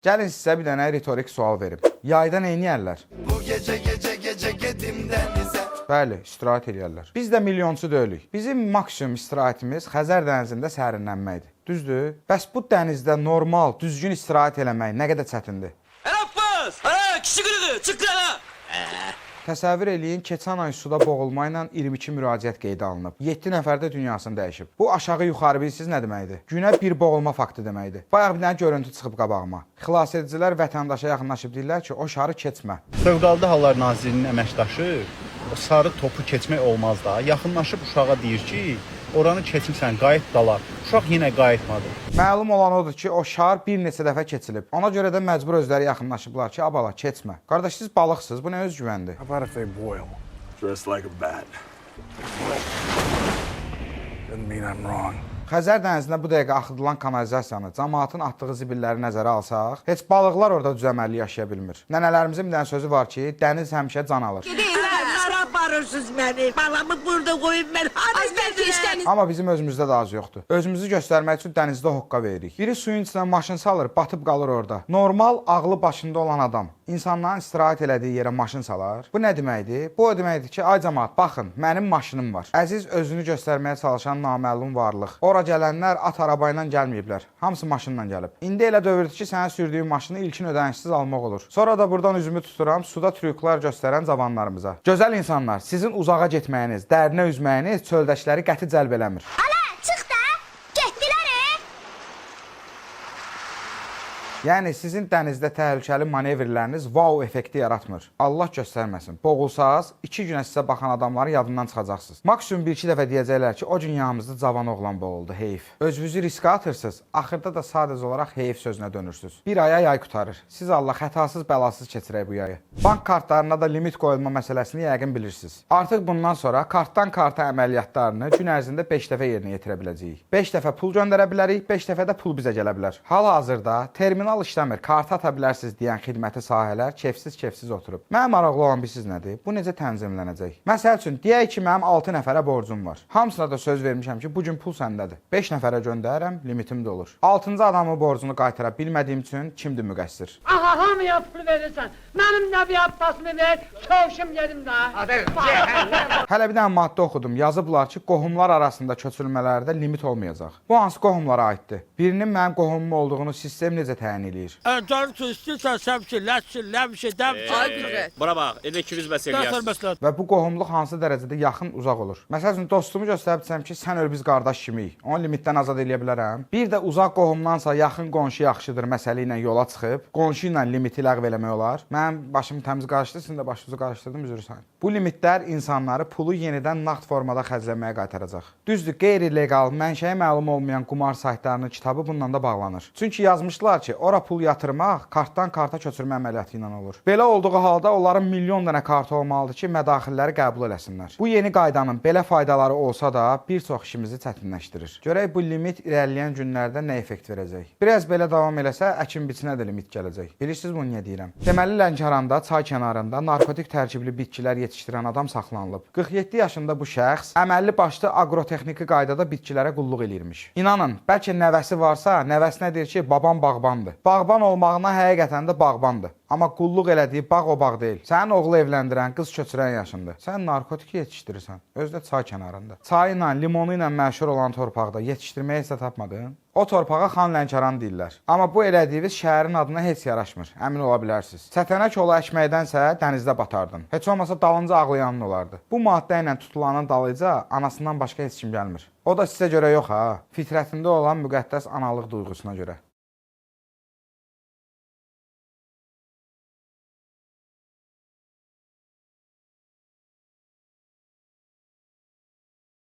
Gəlin sizə bir dənə retorik sual verim. Yayda nə edirlər? Bu gece gedim denize. Bəli, istirahət edirlər. Biz də milyonçu deyilik. Bizim maksimum istirahətimiz Xəzər dənizində sərinlənməkdir. Düzdür? Bəs bu dənizdə normal, düzgün istirahət eləmək nə qədər çətindir? Ərəbbas! Kişi qırığı, çıx qırağa! Təsəvvür eləyin, keçən ay suda boğulma ilə 22 müraciət qeydə alınıb. 7 nəfər də dünyasını dəyişib. Bu aşağı-yuxarı bilirsiniz nə deməkdir? Günə bir boğulma faktı deməkdir. Bayaq bir dənə görüntü çıxıb qabağıma. Xilasedicilər vətəndaşa yaxınlaşıb deyirlər ki, o şarı keçmə. Fövqəladə Hallar Nazirliyinin əməkdaşı o sarı topu keçmək olmaz da. Yaxınlaşıb uşağa deyir ki, oranı keçmirsən, qayıt dala. Uşaq yenə qayıtmadı. Məlum olan odur ki, o şar bir neçə dəfə keçilib. Ona görə də məcbur özləri yaxınlaşıblar ki, abala keçmə. Qardaş, siz balıqsınız, bu nə özgüvəndir? How about if they boil? Dressed like a bat. Doesn't mean I'm wrong. Xəzər dənizində bu dəqiqə axıdılan kanalizasiyanı, cəmaatın atdığı zibilləri nəzərə alsaq, heç balıqlar orada düzəməlli yaşaya bilmir. Nənələrimizin bir dənə sözü var ki, dəniz həmişə can alır. Hara aparırsınız məni? Balamı burada qoyub mən hara gedəcəm? Amma bizim özümüzdə də az yoxdur. Özümüzü göstərmək üçün dənizdə hoqqa veririk. Biri suyun içinə maşın salır, batıb qalır orada. Normal, ağlı başında olan adam insanların istirahət elədiyi yerə maşın salar. Bu nə deməkdir? Bu o deməkdir ki, ay cəmaat, baxın, mənim maşınım var. Əziz özünü göstərməyə çalışan naməlum varlıq. Ora gələnlər at araba ilə gəlməyiblər. Hamısı maşınla gəlib. İndi elə dövrdür ki, sənin sürdüyün maşını ilkin ödənişsiz almaq olur. Sonra da buradan üzümü tuturam suda trüklər göstərən cavanlarımıza. Gözəl insanlar, sizin uzağa getməyiniz, dərinə üzməyiniz çöldəkiləri qəti cəlb eləmir. Ala, çıx da! Getdilər. Yəni sizin dənizdə təhlükəli manevrləriniz wow effekti yaratmır. Allah göstərməsin. Boğulsaz, 2 günə sizə baxan adamları yadından çıxacaqsınız. Maksimum 1-2 dəfə deyəcəklər ki, o dünyamızda cavan oğlan boğuldu, heyf. Özünüzü riskə atırsınız, axırda da sadəcə olaraq heyf sözünə dönürsünüz. Bir aya yay qutarır. Siz Allah xətasız bəlasız keçirək bu yayı. Bank kartlarına da limit qoyulma məsələsini yəqin bilirsiniz. Artıq bundan sonra kartdan karta əməliyyatlarını gün ərzində 5 dəfə yerinə yetirə biləcəyik. 5 dəfə pul göndərə bilərik, 5 dəfə də pul bizə gələ bilər. Hal-hazırda terminal işləmir, kart ata bilərsiniz deyən xidməti sahələr kefsiz oturub. Mənim maraqlı olan bilirsiniz nədir? Bu necə tənzimlənəcək? Məsəl üçün, deyək ki, mənim 6 nəfərə borcum var. Hamısına da söz vermişəm ki, bu gün pul səndədir. 5 nəfərə göndərirəm, limitim də olur. 6-cı adamın borcunu qaytara bilmədiyim üçün kimdir müqəssir? Aha, hamıya pul verirsən. Mənim Nəbi Abbasımı ver, kövşüm gedim də. Hələ bir dənə maddə oxudum. Yazıblar ki, qohumlar arasında köçürülmələrdə limit olmayacaq. Bu hansı qohumlara aiddir? Birinin mənim qohumum olduğunu sistem necə təyin eləyir? Canım ki, istəyirsən səmki, ləşki, ləmşi, dəmşi. Bura bax, elə 200 bəs eləyərsiniz. Və bu qohumluq hansı dərəcədə yaxın, uzaq olur? Məsəl üçün, dostumu göstərib desəm ki, sən öl biz qardaş kimiyik, onu limitdən azad eləyə bilərəm. Bir də uzaq qohumdansa yaxın qonşu yaxşıdır məsələ ilə yola çıxıb, qonşu ilə limiti ləğv eləmək olar. Mənim başım təmiz qarışdı, sizin də başınızı qarışdırdım, üzr istəyirəm. Bu limitlər insanları pulu yenidən nağd formada xərcləməyə qaytaracaq. Düzdür, qeyri-legal, mənşəyi məlum olmayan qumar saytlarının kitabı bununla da bağlanır. Çünki yazmışlar ki, ora pul yatırmaq kartdan karta köçürmə əməliyyatı ilə olur. Belə olduğu halda onların milyon dənə kartı olmalıdır ki, mədaxilləri qəbul eləsinlər. Bu yeni qaydanın belə faydaları olsa da bir çox işimizi çətinləşdirir. Görək bu limit irəliləyən günlərdə nə effekt verəcək? Biraz belə davam eləsə, əkin-biçinə də limit gələcək. Bilirsiniz bunu niyə deyirəm? Deməli, Lənkəranda, çay kənarında narkotik tərkibli bitkilər yetişdirən adam saxlanılıb. 47 yaşında bu şəxs əməlli başlı aqrotexniki qaydada bitkilərə qulluq eləyirmiş. İnanın, bəlkə nəvəsi varsa, nəvəsinə deyir ki, babam bağbandır. Bağban olmağına həqiqətən də bağbandır. Amma qulluq elədiyi bağ o bağ deyil. Sənin oğlu evləndirən, qız köçürən yaşındır. Sən narkotik yetişdirirsən. Özü də çay kənarında. Çayı ilə, limonu ilə məşhur olan torpaqda yetişdirməyə isə tapmadın. O torpağa Xan Lənkəran deyirlər. Amma bu elədiyiniz şəhərin adına heç yaraşmır. Əmin ola bilərsiniz. Sətənək ola əkməkdənsə dənizdə batardın. Heç olmasa dalınca ağlayanın olardı. Bu maddə ilə tutulanın dalınca anasından başqa heç kim gəlmir. O da sizə görə yox ha. Fitrətində olan müqəddəs analıq duyğusuna görə.